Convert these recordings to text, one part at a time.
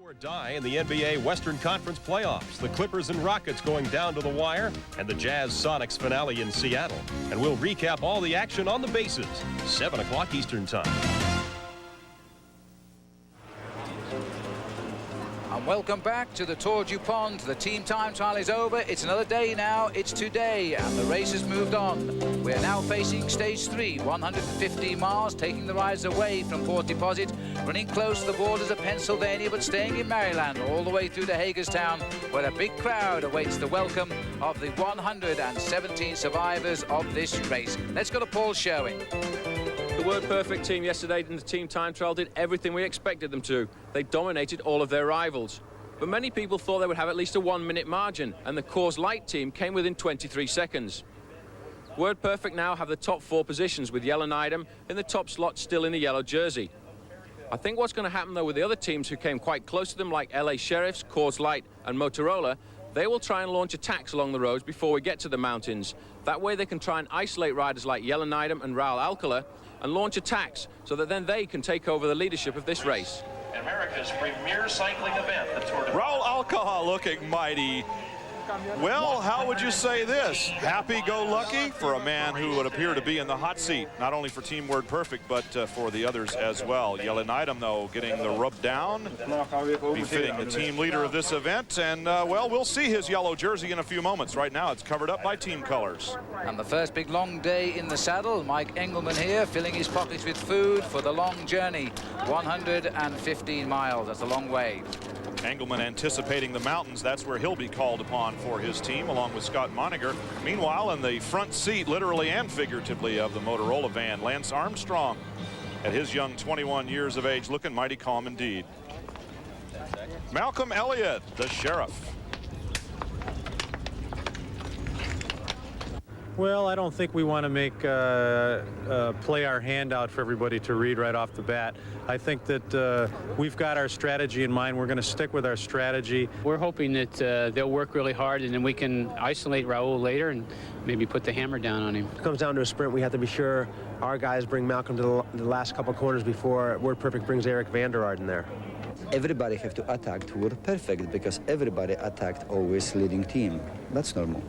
Or die in the NBA Western Conference playoffs. The Clippers and Rockets going down to the wire, and the Jazz Sonics finale in Seattle. And we'll recap all the action on the bases, 7 o'clock Eastern Time. And welcome back to the Tour DuPont. The team time trial is over. It's another day now. It's today, and the race has moved on. We are now facing stage 3, 150 miles, taking the riders away from Port Deposit, running close to the borders of Pennsylvania, but staying in Maryland all the way through to Hagerstown, where a big crowd awaits the welcome of the 117 survivors of this race. Let's go to Paul Sherwin. The Word Perfect team yesterday in the team time trial did everything we expected them to. They dominated all of their rivals. But many people thought they would have at least a 1-minute margin, and the Coors Light team came within 23 seconds. Word Perfect now have the top 4 positions, with Yellowknightom in the top slot, still in the yellow jersey. I think what's going to happen, though, with the other teams who came quite close to them, like LA Sheriffs, Coors Light and Motorola, they will try and launch attacks along the roads before we get to the mountains. That way they can try and isolate riders like Yellowknightom and Raul Alcala and launch attacks so that then they can take over the leadership of this race. America's premier cycling event, the Tour de Raul Alcala looking mighty. Well, how would you say this? Happy-go-lucky for a man who would appear to be in the hot seat, not only for Team Word Perfect, but for the others as well. Yellowknightom, though, getting the rub down, befitting the team leader of this event. And, well, we'll see his yellow jersey in a few moments. Right now, it's covered up by team colors. And the first big long day in the saddle. Mike Engelman here, filling his pockets with food for the long journey. 115 miles, that's a long way. Engelman anticipating the mountains. That's where he'll be called upon for his team, along with Scott Moniger. Meanwhile, in the front seat, literally and figuratively, of the Motorola van, Lance Armstrong, at his young 21 years of age, looking mighty calm indeed. Malcolm Elliott, the sheriff. Well, I don't think we want to make play our hand out for everybody to read right off the bat. I think that we've got our strategy in mind. We're going to stick with our strategy. We're hoping that they'll work really hard, and then we can isolate Raul later and maybe put the hammer down on him. It comes down to a sprint. We have to be sure our guys bring Malcolm to the last couple corners before Word Perfect brings Eric Vanderarden in there. Everybody have to attack to Word Perfect because everybody attacked always leading team. That's normal.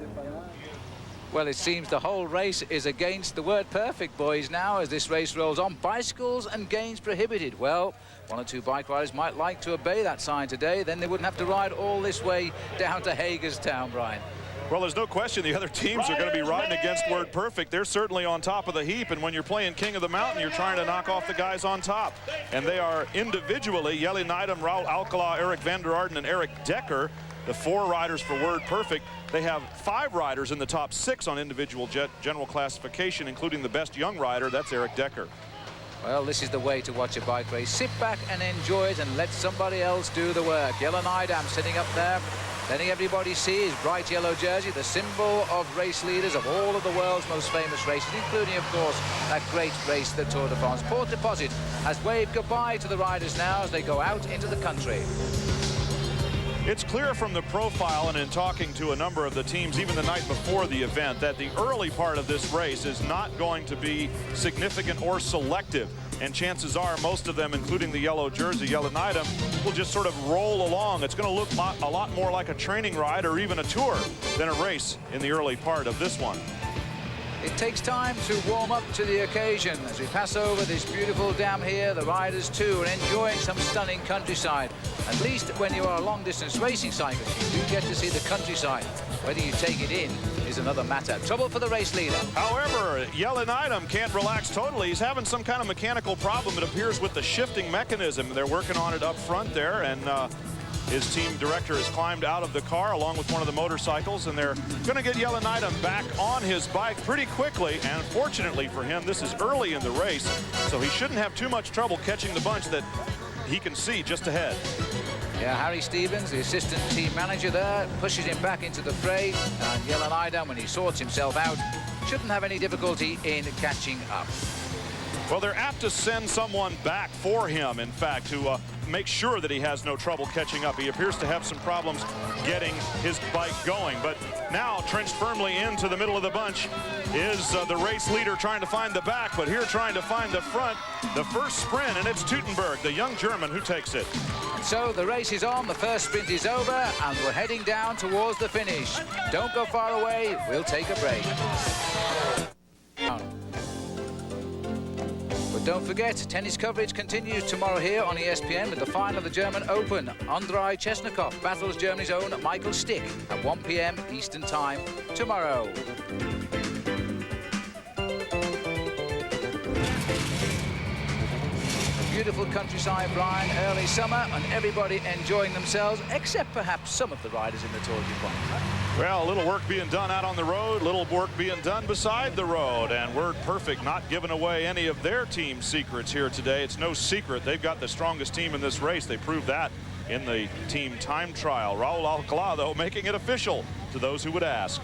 Well, it seems the whole race is against the Word Perfect boys now as this race rolls on. Bicycles and gains prohibited. Well, 1 or 2 bike riders might like to obey that sign today. Then they wouldn't have to ride all this way down to Hagerstown, Brian. Well, there's no question the other teams are going to be riding against Word Perfect. They're certainly on top of the heap, and when you're playing King of the Mountain, you're trying to knock off the guys on top. And they are individually, Yellowknightom, Raul Alcala, Eric Vanderarden, and Eric Decker, the 4 riders for Word Perfect. They have 5 riders in the top 6 on individual general classification, including the best young rider. That's Eric Decker. Well, this is the way to watch a bike race. Sit back and enjoy it and let somebody else do the work. Yellowknightom sitting up there, letting everybody see his bright yellow jersey, the symbol of race leaders of all of the world's most famous races, including, of course, that great race, the Tour de France. Port Deposit has waved goodbye to the riders now as they go out into the country. It's clear from the profile and in talking to a number of the teams even the night before the event that the early part of this race is not going to be significant or selective. And chances are most of them, including the yellow jersey, Yellowknightom, will just sort of roll along. It's going to look a lot more like a training ride or even a tour than a race in the early part of this one. It takes time to warm up to the occasion. As we pass over this beautiful dam here, the riders too are enjoying some stunning countryside. At least when you are a long-distance racing cyclist, you do get to see the countryside. Whether you take it in is another matter. Trouble for the race leader. However, Yellowknightom can't relax totally. He's having some kind of mechanical problem, it appears, with the shifting mechanism. They're working on it up front there, and his team director has climbed out of the car along with one of the motorcycles, and they're going to get Yellowknightom back on his bike pretty quickly. And fortunately for him, this is early in the race, so he shouldn't have too much trouble catching the bunch that he can see just ahead. Yeah, Harry Stevens, the assistant team manager there, pushes him back into the fray. And Yellowknightom, when he sorts himself out, shouldn't have any difficulty in catching up. Well, they're apt to send someone back for him, in fact, to make sure that he has no trouble catching up. He appears to have some problems getting his bike going. But now, trenched firmly into the middle of the bunch is the race leader trying to find the back, but here trying to find the front. The first sprint, and it's Teutenberg, the young German, who takes it. So the race is on, the first sprint is over, and we're heading down towards the finish. Don't go far away, we'll take a break. But don't forget, tennis coverage continues tomorrow here on ESPN with the final of the German Open. Andrei Chesnikov battles Germany's own Michael Stick at 1 p.m. Eastern Time tomorrow. Beautiful countryside, Brian, early summer, and everybody enjoying themselves, except perhaps some of the riders in the Tour DuPont. Well, a little work being done out on the road, little work being done beside the road, and Word Perfect not giving away any of their team secrets here today. It's no secret they've got the strongest team in this race. They proved that in the team time trial. Raul Alcalá, though, making it official to those who would ask.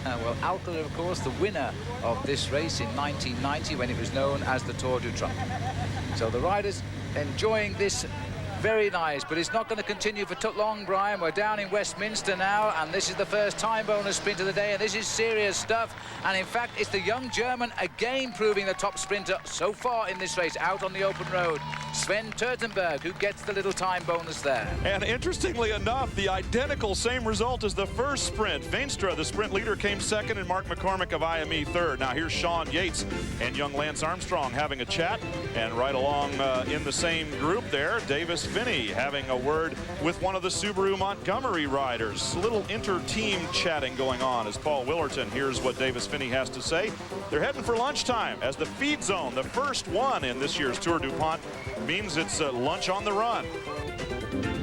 Well, Alcalá, of course, the winner of this race in 1990 when it was known as the Tour du Trump. So the riders enjoying this very nice, but it's not going to continue for too long, Brian. We're down in Westminster now, and this is the first time bonus sprint of the day, and this is serious stuff. And in fact, it's the young German again proving the top sprinter so far in this race out on the open road, Sven Teutenberg, who gets the little time bonus there. And interestingly enough, the identical same result as the first sprint. Veenstra, the sprint leader, came second, and Mark McCormick of IME third. Now here's Sean Yates and young Lance Armstrong having a chat, and right along in the same group there, Davis Finney having a word with one of the Subaru Montgomery riders. A little inter-team chatting going on as Paul Willerton hears what Davis Finney has to say. They're heading for lunchtime as the feed zone, the first one in this year's Tour DuPont, means it's lunch on the run.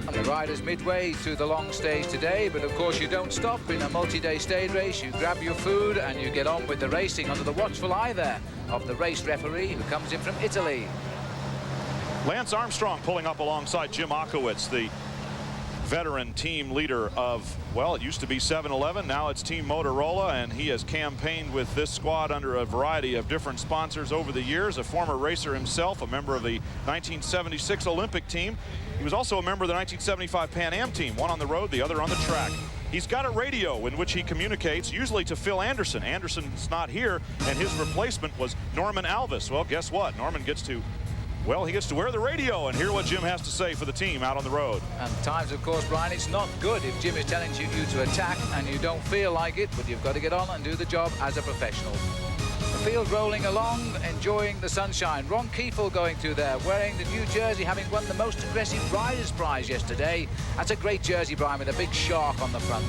And the riders midway through the long stage today, but of course you don't stop in a multi-day stage race. You grab your food and you get on with the racing under the watchful eye there of the race referee who comes in from Italy. Lance Armstrong pulling up alongside Jim Okowitz, the veteran team leader of, well, it used to be 7-Eleven, now it's Team Motorola, and he has campaigned with this squad under a variety of different sponsors over the years. A former racer himself, a member of the 1976 Olympic team. He was also a member of the 1975 Pan Am team, one on the road, the other on the track. He's got a radio in which he communicates, usually to Phil Anderson. Anderson's not here, and his replacement was Norman Alvis. Well, guess what? Norman gets to, well, he gets to wear the radio and hear what Jim has to say for the team out on the road. And times, of course, Brian, it's not good if Jim is telling you to attack and you don't feel like it, but you've got to get on and do the job as a professional. The field rolling along, enjoying the sunshine. Ron Kiefel going through there, wearing the new jersey, having won the most aggressive riders prize yesterday. That's a great jersey, Brian, with a big shark on the front.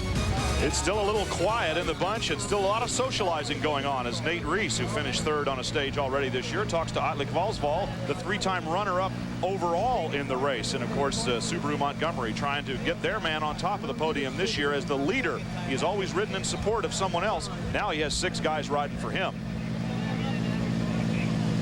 It's still a little quiet in the bunch. It's still a lot of socializing going on as Nate Reese, who finished third on a stage already this year, talks to Atlik Valsval, the three-time runner-up overall in the race. And, of course, Subaru Montgomery trying to get their man on top of the podium this year as the leader. He has always ridden in support of someone else. Now he has 6 guys riding for him.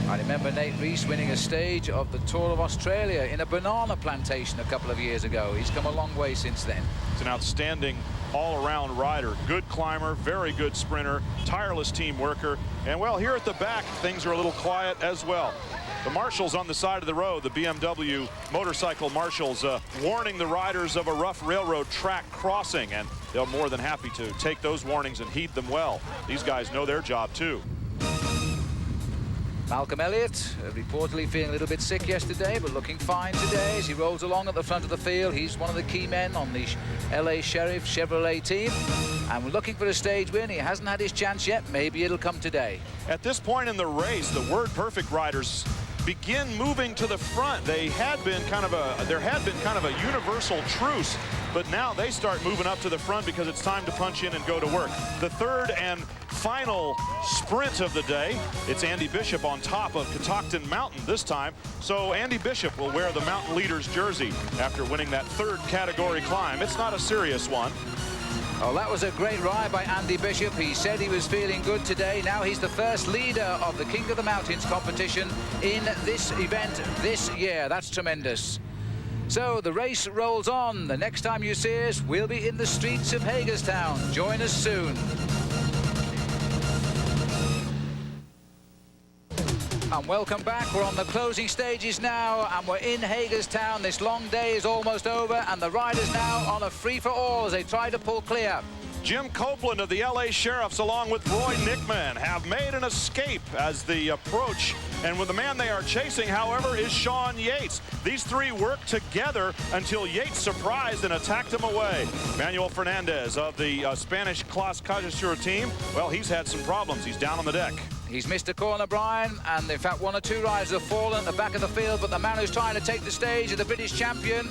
I remember Nate Reese winning a stage of the Tour of Australia in a banana plantation a couple of years ago. He's come a long way since then. It's an outstanding all-around rider, good climber, very good sprinter, tireless team worker. And, well, here at the back, things are a little quiet as well. The marshals on the side of the road, the BMW motorcycle marshals, warning the riders of a rough railroad track crossing, and they're more than happy to take those warnings and heed them well. These guys know their job, too. Malcolm Elliott reportedly feeling a little bit sick yesterday, but looking fine today as he rolls along at the front of the field. He's one of the key men on the LA Sheriff Chevrolet team, and we're looking for a stage win. He hasn't had his chance yet. Maybe it'll come today. At this point in the race, the Word Perfect riders begin moving to the front. There had been kind of a universal truce, but now they start moving up to the front because it's time to punch in and go to work. The third and final sprint of the day, it's Andy Bishop on top of Catoctin Mountain this time. So Andy Bishop will wear the mountain leader's jersey after winning that third category climb. It's not a serious one. Oh, that was a great ride by Andy Bishop. He said he was feeling good today. Now he's the first leader of the King of the Mountains competition in this event this year. That's tremendous. So the race rolls on. The next time you see us, we'll be in the streets of Hagerstown. Join us soon. And welcome back. We're on the closing stages now, and we're in Hagerstown. This long day is almost over, and the riders now on a free-for-all as they try to pull clear. Jim Copeland of the LA Sheriffs, along with Roy Nickman, have made an escape as they approach. And with the man they are chasing, however, is Sean Yates. These three worked together until Yates surprised and attacked him away. Manuel Fernandez of the Spanish Class Cajasur team, well, he's had some problems. He's down on the deck. He's missed a corner, Brian, and in fact one or two riders have fallen at the back of the field, but the man who's trying to take the stage is the British champion.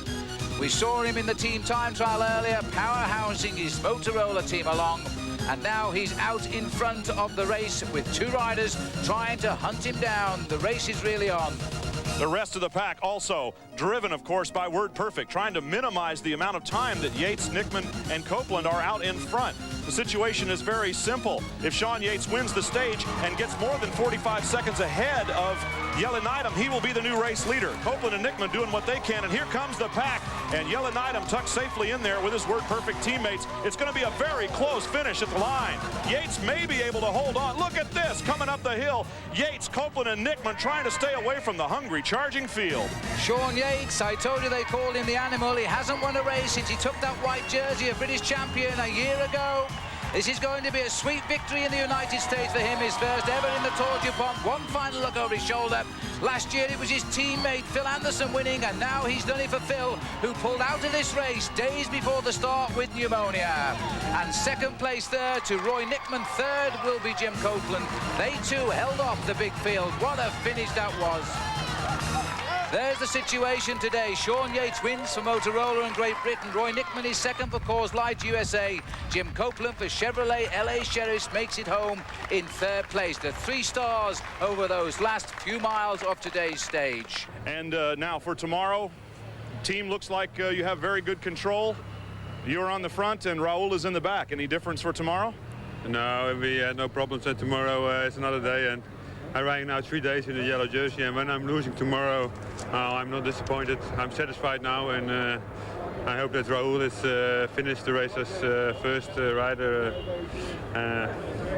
We saw him in the team time trial earlier, powerhousing his Motorola team along, and now he's out in front of the race with two riders trying to hunt him down. The race is really on. The rest of the pack also driven, of course, by Word Perfect, trying to minimize the amount of time that Yates, Nickman, and Copeland are out in front. The situation is very simple. If Sean Yates wins the stage and gets more than 45 seconds ahead of Yellow-Nidem, he will be the new race leader. Copeland and Nickman doing what they can, and here comes the pack, and Yellow-Nidem tucked safely in there with his Word Perfect teammates. It's going to be a very close finish at the line. Yates may be able to hold on. Look at this, coming up the hill. Yates, Copeland, and Nickman trying to stay away from the hungry charging field. Sean Yates, I told you they called him the animal. He hasn't won a race since he took that white jersey of British champion a year ago. This is going to be a sweet victory in the United States for him, his first ever in the Tour DuPont. One final look over his shoulder. Last year it was his teammate Phil Anderson winning, and now he's done it for Phil, who pulled out of this race days before the start with pneumonia. And second place there to Roy Nickman. Third will be Jim Copeland. They too held off the big field. What a finish that was. There's the situation today. Sean Yates wins for Motorola in Great Britain. Roy Nickman is second for Coors Light USA. Jim Copeland for Chevrolet LA Sheriffs makes it home in third place. The 3 stars over those last few miles of today's stage. And now for tomorrow, team looks like you have very good control. You're on the front and Raul is in the back. Any difference for tomorrow? No, we had no problems, and tomorrow is another day, and I'm riding now 3 days in the yellow jersey, and when I'm losing tomorrow, I'm not disappointed. I'm satisfied now, and I hope that Raul is finished the race as first rider.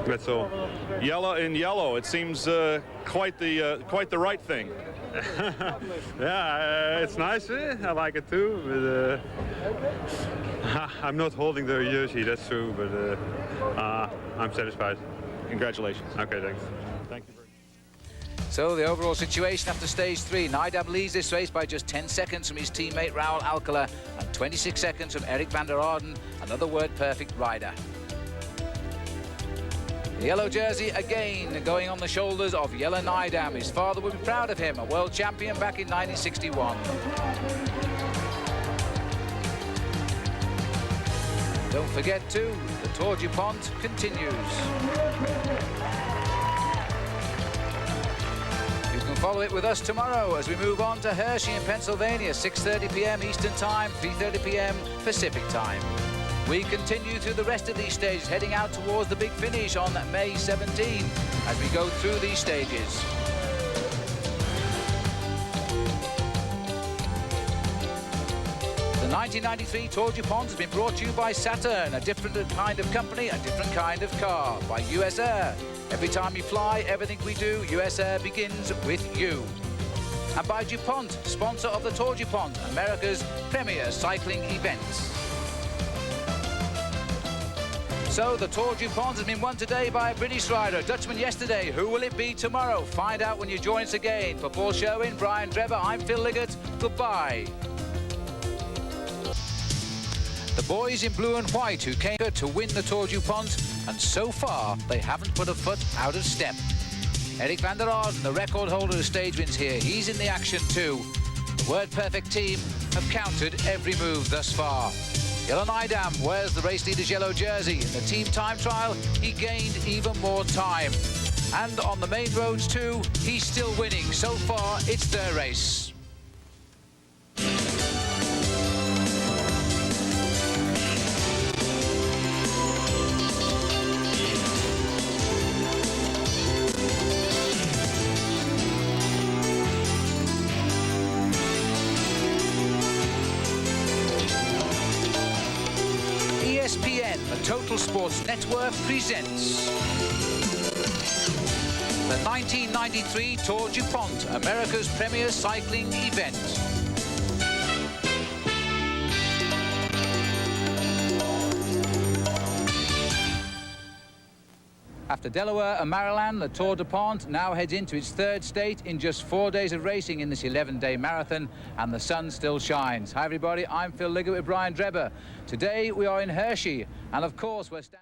That's all. Yellow in yellow, it seems quite the right thing. Yeah, it's nice. I like it too. But I'm not holding the jersey, that's true. But I'm satisfied. Congratulations. Okay, thanks. Thank you very much. So the overall situation after stage 3, Nidem leads this race by just 10 seconds from his teammate Raul Alcala and 26 seconds from Eric van der Arden, another Word Perfect rider. The yellow jersey again going on the shoulders of Yellow-Nidem. His father would be proud of him, a world champion back in 1961. Don't forget too, the Tour DuPont continues. Follow it with us tomorrow as we move on to Hershey in Pennsylvania, 6:30 p.m. Eastern Time, 3:30 p.m. Pacific Time. We continue through the rest of these stages, heading out towards the big finish on May 17 as we go through these stages. The 1993 Tour DuPont has been brought to you by Saturn, a different kind of company, a different kind of car, by US Air. Every time you fly, everything we do, US Air begins with you. And by DuPont, sponsor of the Tour DuPont, America's premier cycling events. So the Tour DuPont has been won today by a British rider, a Dutchman yesterday. Who will it be tomorrow? Find out when you join us again. For Paul Sherwin, Brian Drebber, I'm Phil Liggett. Goodbye. The boys in blue and white who came to win the Tour DuPont, and so far they haven't put a foot out of step. Eric van der Arden, the record holder of stage wins here, he's in the action too. The Word Perfect team have counted every move thus far. Yellow-Nidem wears the race leader's yellow jersey. In the team time trial, he gained even more time. And on the main roads too, he's still winning. So far, it's their race. ESPN, the Total Sports Network, presents the 1993 Tour DuPont, America's premier cycling event. After Delaware and Maryland, the Tour DuPont now heads into its third state in just 4 days of racing in this 11-day marathon, and the sun still shines. Hi everybody, I'm Phil Liggett with Brian Drebber. Today we are in Hershey, and of course we're standing